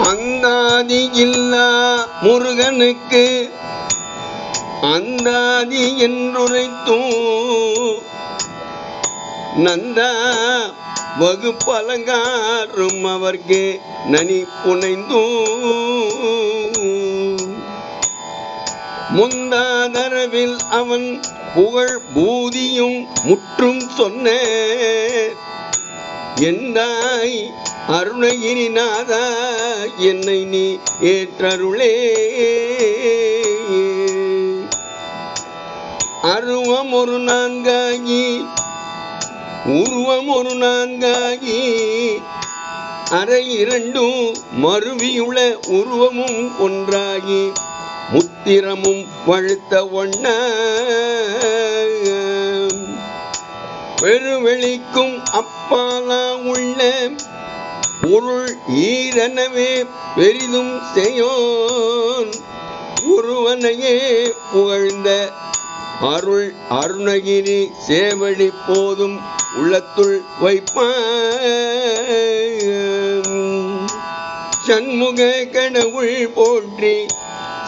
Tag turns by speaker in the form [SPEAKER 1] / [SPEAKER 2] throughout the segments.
[SPEAKER 1] அந்தாதி இல்லா முருகனுக்கு அந்தாதி என்றுரைத்தும் நந்தா வகுப்பலங்காரும் அவர்க்கு நனி புனைந்தும் முந்தாதரவில் அவன் புகழ் பூதியும் முற்றும் சொன்ன எந்தாய் அருணகிரிநாதா என்னை நீ ஏற்றருளே. அருவம் ஒரு நான்காகி உருவம் ஒரு நான்காகி அரை இரண்டும் மருவியுள்ள உருவமும் ஒன்றாகி முத்திரமும் வழுத்த ஒண்ண பெருவெளிக்கும் அப்பாலா உள்ள பொருள் ஈரெனவே பெரிதும் செய்யோன் ஒருவனையே புகழ்ந்த அருள் அருணகிரி சேவடி போதும் உள்ளத்துள் வைப்பான். சண்முக கடவுள் போற்றி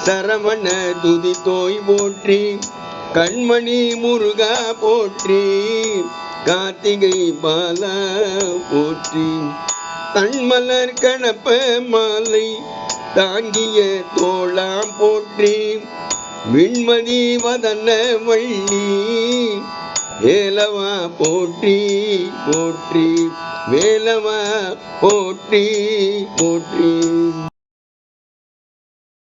[SPEAKER 1] சரவண துதி தோய் போற்றி கண்மணி முருகா போற்றி கார்த்திகை பாலா போற்றி தன்மலர் கணப்ப மாலை தாங்கிய தோளாம் போற்றி விண்மதி வதன வள்ளி வேலவா போற்றி போற்றி வேலவா போற்றி போற்றி.